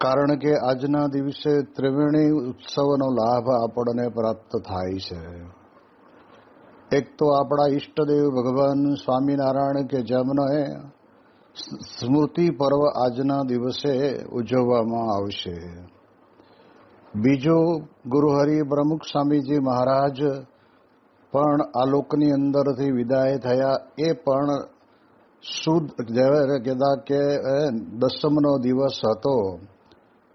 કારણ કે આજના દિવસે ત્રિવેણી ઉત્સવનો લાભ આપણને પ્રાપ્ત થાય છે. એક તો આપણા ઈષ્ટદેવ ભગવાન સ્વામિનારાયણ કે જેમનો સ્મૃતિ પર્વ આજના દિવસે ઉજવવામાં આવશે. બીજું, ગુરુહરિ પ્રમુખ સ્વામીજી મહારાજ પણ આ લોકની અંદરથી વિદાય થયા. એ પણ સુદ કહેતા કે દસમનો દિવસ હતો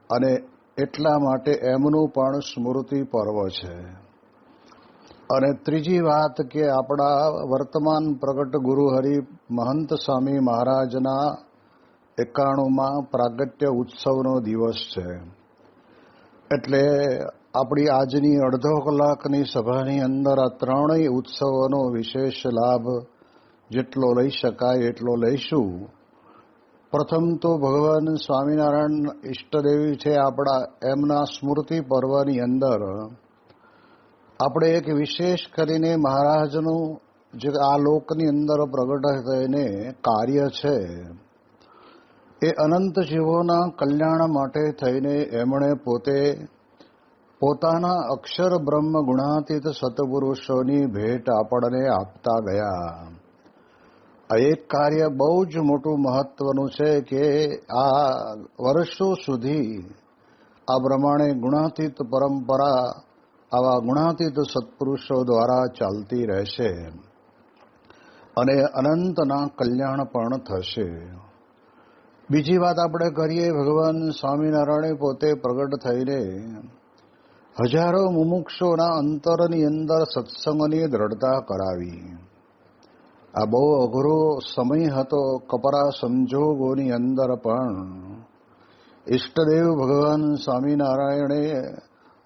અને એટલા માટે એમનું પણ સ્મૃતિ પર્વ છે. અને ત્રીજી વાત કે આપણા વર્તમાન પ્રગટ ગુરુહરિ મહંત સ્વામી મહારાજના 91માં પ્રાગટ્ય ઉત્સવનો દિવસ છે. એટલે આપણી આજની અડધો કલાકની સભાની અંદર આ ત્રણેય ઉત્સવોનો વિશેષ લાભ જેટલો લઈ શકાય એટલો લઈશું. પ્રથમ તો ભગવાન સ્વામિનારાયણ ઈષ્ટદેવી છે આપણા, એમના સ્મૃતિ પર્વની અંદર આપણે એક વિશેષ કરીને મહારાજનું જે આ લોકની અંદર પ્રગટ થઈને કાર્ય છે એ અનંત જીવોના કલ્યાણ માટે થઈને એમણે પોતે પોતાના અક્ષર બ્રહ્મ ગુણાતીત સત્પુરુષોની ભેટ આપણને આપતા ગયા. આ એક કાર્ય બહુ જ મોટું મહત્વનું છે કે આ વર્ષો સુધી આ પ્રમાણે ગુણાતીત પરંપરા આવા ગુણાતીત સત્પુરુષો દ્વારા ચાલતી રહેશે અને અનંતના કલ્યાણ પણ થશે. બીજી વાત આપણે કરીએ, ભગવાન સ્વામિનારાયણે પોતે પ્રગટ થઈને હજારો મુમુક્ષોના અંતરની અંદર સત્સંગની દ્રઢતા કરાવી. આ બહુ અઘરો સમય હતો. કપરા સંજોગોની અંદર પણ ઈષ્ટદેવ ભગવાન સ્વામિનારાયણે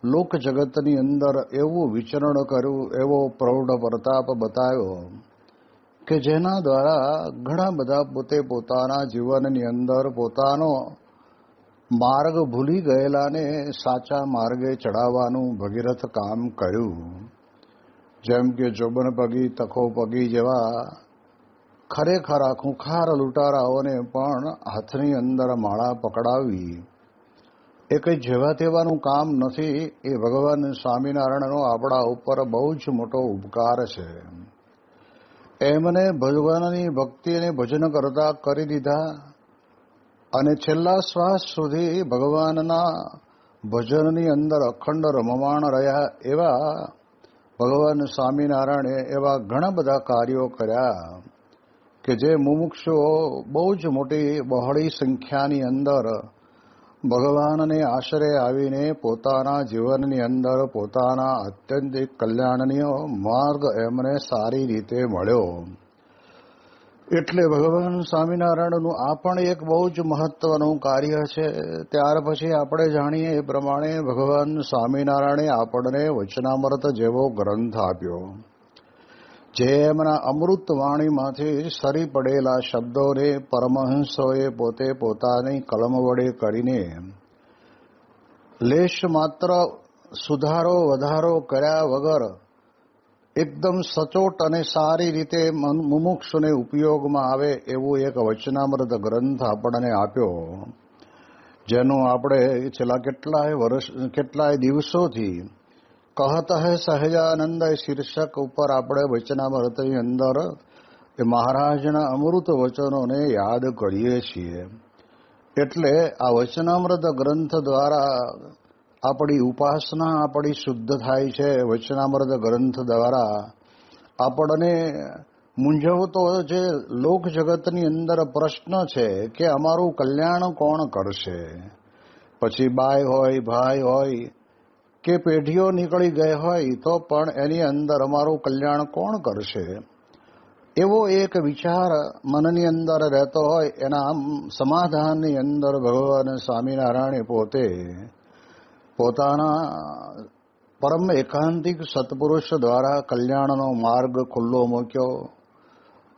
લોક જગતની અંદર એવું વિચરણ કર્યું, એવો પ્રૌઢ પ્રતાપ બતાવ્યો કે જેના દ્વારા ઘણા બધા પોતે પોતાના જીવનની અંદર પોતાનો માર્ગ ભૂલી ગયેલાને સાચા માર્ગે ચડાવવાનું ભગીરથ કામ કર્યું. જેમ કે જોબન પગી તખો પગી જેવા ખરેખર ખૂંખાર લૂંટારાઓને પણ હાથની અંદર માળા પકડાવી એ કંઈ જેવા તેવાનું કામ નથી. એ ભગવાન સ્વામિનારાયણનો આપણા ઉપર બહુ જ મોટો ઉપકાર છે. એમને ભગવાનની ભક્તિ અને ભજન કરતા કરી દીધા અને છેલ્લા શ્વાસ સુધી ભગવાનના ભજનની અંદર અખંડ રમમાણ રહ્યા. એવા ભગવાન સ્વામિનારાયણે એવા ઘણા બધા કાર્યો કર્યા કે જે મુમુક્ષુઓ બહુ જ મોટી બહોળી સંખ્યાની અંદર ભગવાનને આશરે આવીને પોતાના જીવનની અંદર પોતાના અત્યંતિક કલ્યાણનો માર્ગ એમને સારી રીતે મળ્યો. એટલે ભગવાન સ્વામિનારાયણનું આ પણ એક બહુ જ મહત્વનું કાર્ય છે. ત્યાર પછી આપણે જાણીએ એ પ્રમાણે ભગવાન સ્વામિનારાયણે આપણને વચનામૃત જેવો ગ્રંથ આપ્યો, જે એમના અમૃત વાણીમાંથી સરી પડેલા શબ્દોને પરમહંસોએ પોતે પોતાની કલમ વડે કરીને લેશ માત્ર સુધારો વધારો કર્યા વગર એકદમ સચોટ અને સારી રીતે મુમુક્ષુને ઉપયોગમાં આવે એવું એક વચનામૃત ગ્રંથ આપણને આપ્યો, જેનું આપણે છેલ્લા કેટલાય દિવસોથી કહત હૈ સહજાનંદ શીર્ષક ઉપર આપણે વચનામૃતની અંદર એ મહારાજના અમૃત વચનોને યાદ કરીએ છીએ. એટલે આ વચનામૃત ગ્રંથ દ્વારા આપણી ઉપાસના આપણી શુદ્ધ થાય છે. વચનામૃત ગ્રંથ દ્વારા આપણને મૂંઝવતો જે લોક જગતની અંદર પ્રશ્ન છે કે અમારું કલ્યાણ કોણ કરશે, પછી બાય હોય ભાઈ હોય કે પેઢીઓ નીકળી ગઈ હોય તો પણ એની અંદર અમારું કલ્યાણ કોણ કરશે, એવો એક વિચાર મનની અંદર રહેતો હોય, એના સમાધાનની અંદર ભગવાન સ્વામિનારાયણે પોતે પોતાના પરમ એકાંતિક સત્પુરુષ દ્વારા કલ્યાણનો માર્ગ ખુલ્લો મૂક્યો.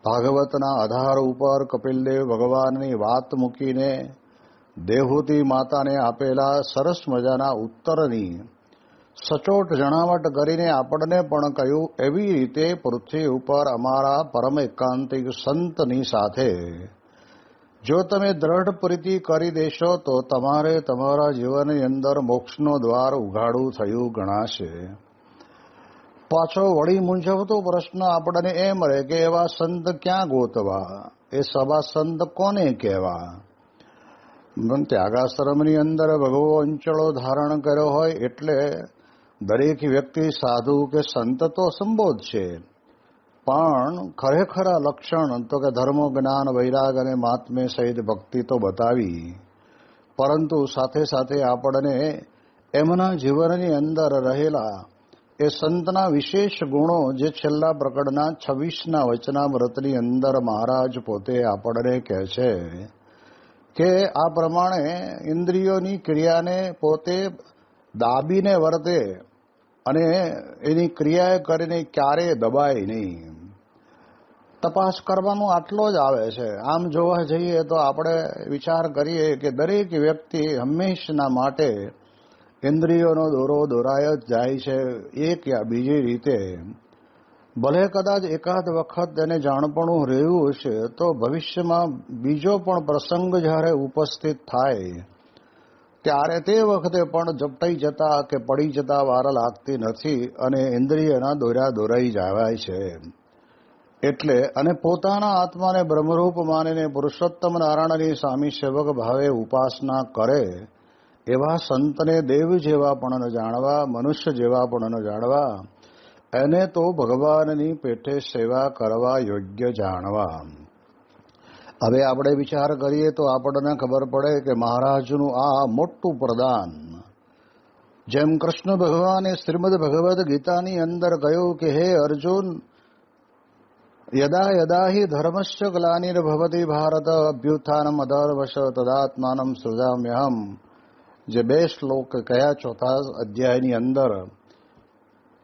ભાગવતના આધાર ઉપર કપિલદેવ ભગવાનની વાત મૂકીને દેવહૂતિ માતાને આપેલા સરસ મજાના ઉત્તરની સચોટ જણાવટ કરીને આપણને પણ કહ્યું, એવી રીતે પૃથ્વી ઉપર અમારા પરમ એકાંતિક સંતની સાથે જો તમે દ્રઢ પ્રીતિ કરી દેશો તો તમારે તમારા જીવનની અંદર મોક્ષનો દ્વાર ઉઘાડું થયું ગણાશે. પાછો વળી મૂંઝવતો પ્રશ્ન આપણને એમ રહે કે એવા સંત ક્યાં ગોતવા, એ સભા સંત કોને કહેવા? ત્યાગાશ્રમની અંદર ભગવો અંચળો ધારણ કર્યો હોય એટલે દરેક વ્યક્તિ સાધુ કે સંત તો સંબોધ છે, પણ ખરેખર લક્ષણ તો કે ધર્મ, જ્ઞાન, વૈરાગ અને મહાત્મ્ય સહિત ભક્તિ તો બતાવી, પરંતુ સાથે સાથે આપણને એમના જીવનની અંદર રહેલા એ સંતના વિશેષ ગુણો જે છેલ્લા પ્રકરણના 26ના વચનામૃતની અંદર મહારાજ પોતે આપણને કહે છે કે આ પ્રમાણે ઇન્દ્રિયોની ક્રિયાને પોતે દાબીને વર્તે અને એની ક્રિયા કરીને ક્યારેય દબાય નહીં. તપાસ કરવાનો આટલો જ આવે છે. આમ જોવા જઈએ તો આપણે વિચાર કરીએ કે દરેક વ્યક્તિ હંમેશના માટે ઇન્દ્રિયોનો દોરો દોરાય જ જાય છે એક યા બીજી રીતે. ભલે કદાચ એકાદ વખત એને જાણપણું રહ્યું હશે તો ભવિષ્યમાં બીજો પણ પ્રસંગ જ્યારે ઉપસ્થિત થાય ત્યારે તે વખતે પણ ઝપટાઈ જતા કે પડી જતા વાર લાગતી નથી અને ઇન્દ્રિયના દોર્યા દોરાઈ જવાય છે. એટલે અને પોતાના આત્માને બ્રહ્મરૂપ માનીને પુરુષોત્તમ નારાયણની સ્વામી સેવક ભાવે ઉપાસના કરે એવા સંતને દેવ જેવા પણ ન જાણવા, મનુષ્ય જેવા પણ ન જાણવા, એને તો ભગવાનની પેટે સેવા કરવા યોગ્ય જાણવા. હવે આપણે વિચાર કરીએ તો આપણને ખબર પડે કે મહારાજનું આ મોટું પ્રદાન, જેમ કૃષ્ણ ભગવાને શ્રીમદ ભગવદ્ ગીતાની અંદર કહ્યું કે હે અર્જુન, યદા યદા હિ ધર્મસ્ય ગ્લાનિર્ભવતિ ભારત અભ્યુત્થાનમ અધર્મશ તદાત્માનમ સૃજામ્યહમ, જે 2 શ્લોક કયા 4થા અધ્યાયની અંદર,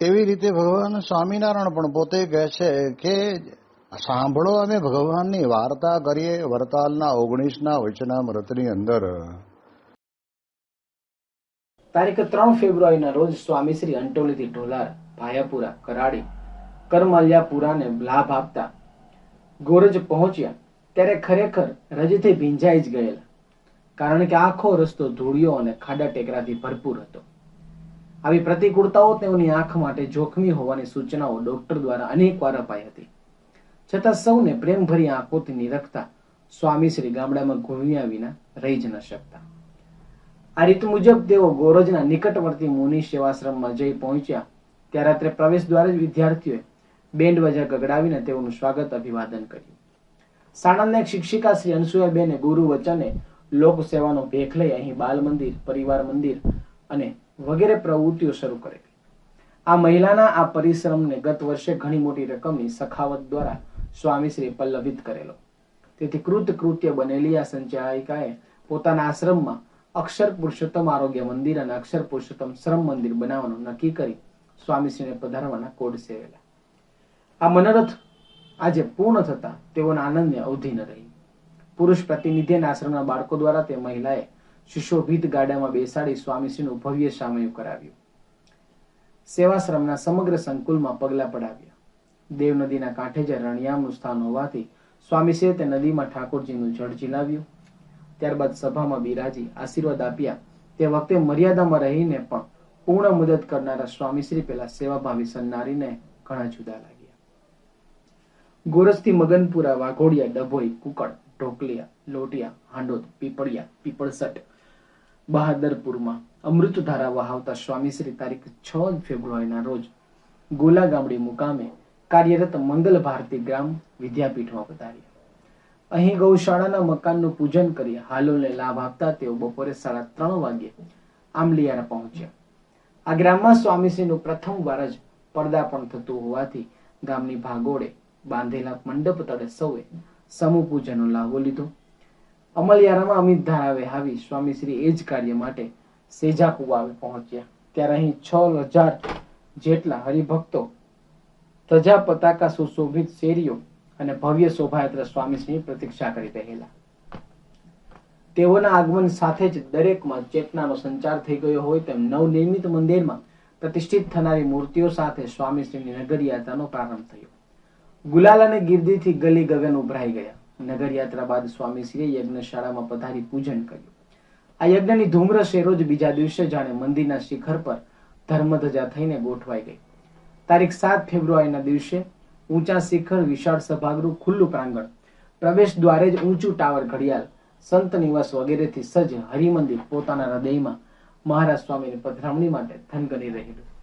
એવી રીતે ભગવાન સ્વામિનારાયણ પણ પોતે કહે છે કે સાંભળો અમે ભગવાનની વાર્તા કરીએ. વરતાલના 19ના વચનામૃતની અંદર તારીખ 3 ફેબ્રુઆરીના રોજ સ્વામી શ્રી અંટોલીથી ઢોલાર, ભાયાપુરા, કરાડી, કરમલ્યાપુરાને લાભ આપતા ગોરજ પહોંચ્યા ત્યારે ખરેખર રજથી ભીંજાઈ જ ગયેલા, કારણ કે આખો રસ્તો ધૂળિયો અને ખાડા ટેકરાથી ભરપૂર હતો. આવી પ્રતિકૂળતાઓ તેઓની આંખ માટે જોખમી હોવાની સૂચનાઓ ડોક્ટર દ્વારા અનેક વાર અપાઈ હતી, છતાં સૌને પ્રેમભરી આંખોથી નિરખતા સ્વામી શ્રી ગામડામાં ઘૂમ્યા વિના રહી જ ન શકતા. આ રીત મુજબ તેઓ ગોરજના નિકટવર્તી મુનિ સેવાશ્રમમાં જઈ પહોંચ્યા ત્યાં રાત્રે પ્રવેશ દ્વારે જ વિદ્યાર્થીઓએ બેન્ડ વાજા ગગડાવીને તેઓનું સ્વાગત અભિવાદન કર્યું. સાણંદના એક શિક્ષિકા શ્રી અનસુયાબેને ગુરુ વચને લોક સેવાનો ભેખ લઈ અહીં બાલ મંદિર, પરિવાર મંદિર અને વગેરે પ્રવૃત્તિઓ શરૂ કરેલી. આ મહિલાના આ પરિશ્રમને ગત વર્ષે ઘણી મોટી રકમની સખાવત દ્વારા સ્વામીશ્રીએ પલ્લવિત કરેલો. તેથી કૃતકૃત્ય બનેલી આ સંચાયિકાએ પોતાના આશ્રમમાં અક્ષર પુરુષોત્તમ આરોગ્ય મંદિર અને અક્ષર પુરુષોત્તમ શ્રમ મંદિર બનાવવાનું નક્કી કરી સ્વામીશ્રીને પધારવાના કોડ સેવેલા. આ મનોરથ આજે પૂર્ણ થતા તેઓના આનંદને અવધિ ન રહી. પુરુષ પ્રતિનિધિના આશ્રમના બાળકો દ્વારા તે મહિલાએ સુશોભિત ગાડામાં બેસાડી સ્વામીશ્રીનું ભવ્ય સામયું કરાવ્યું. સેવાશ્રમના સમગ્ર સંકુલમાં પગલા પડાવ્યા. દેવ નદીના કાંઠે જ રણિયામનું સ્થાન હોવાથી સ્વામીશ્રીએ તે નદીમાં ઠાકોરજીનું જળ ઝીલાવ્યું. ત્યારબાદ સભામાં બિરાજી આશીર્વાદ આપ્યા. તે વખતે મર્યાદામાં રહીને પણ પૂર્ણ મદદ કરનારા સ્વામીશ્રી પેલા સેવાભાવી સન્નારીને ઘણા જુદા લાગ્યા. ગોરજથી મગનપુરા, વાઘોડિયા, ડભોઈ, કુકડ, ઢોકલિયા, લોટિયા, હાંડોદ, પીપળિયા, પીપળસટ, બહાદરપુરમાં અમૃતધારા વહાવતા સ્વામીશ્રી તારીખ 6 ફેબ્રુઆરીના રોજ ગોલા ગામડી મુકામે કાર્યરત મંગલ ભારતી ગ્રામ વિદ્યાપીઠમાં પધાર્યા. અહીં ગૌશાળાના મકાનનું પૂજન કરી હાલોલને લાભ આપતા તેઓ બપોરે 3:30 વાગ્યે આંબલિયારા પહોંચ્યા. આ ગ્રામમાં સ્વામીશ્રીનું પ્રથમ વાર જ પર્દાપણ થતું હોવાથી ગામની ભાગોળે બાંધેલા મંડપ તળે સૌએ સમૂહ પૂજનનો લાભો લીધો. અમલિયારામાં અમિત ધારાવે આવી સ્વામીશ્રી એ જ કાર્ય માટે સેજા કુવાવે પહોંચ્યા. ત્યારે અહીં 6,000 જેટલા હરિભક્તો ધજા પતાકા સુશોભિત શેરીઓ અને ભવ્ય શોભાયાત્રા સ્વામીશ્રીની પ્રતીક્ષા કરી રહેલા. તેઓના આગમન સાથે જ દરેકમાં ચેતનાનો સંચાર થઈ ગયો હોય તેમ નવનિર્મિત મંદિરમાં પ્રતિષ્ઠિત થનારી મૂર્તિઓ સાથે સ્વામીશ્રીની નગર યાત્રાનો પ્રારંભ થયો. ગુલાલ અને ગીર્દીથી ગલી ગગન ઉભરાઈ ગયા. નગર યાત્રા બાદ સ્વામીશ્રીએ યજ્ઞશાળામાં પધારી પૂજન કર્યું. આ યજ્ઞની ધૂમ્રસ એ રોજ બીજા દિવસે જાણે મંદિરના શિખર પર ધર્મધજા થઈને ગોઠવાઈ ગઈ. તારીખ 7 ફેબ્રુઆરીના દિવસે ઊંચા શિખર, વિશાળ સભાગૃહ, ખુલ્લું પ્રાંગણ, પ્રવેશ દ્વારે જ ઊંચું ટાવર, ઘડિયાળ, સંત નિવાસ વગેરેથી સજ્જ હરિમંદિર પોતાના હૃદયમાં મહારાજ સ્વામીની પધરામણી માટે થનગની રહેલું.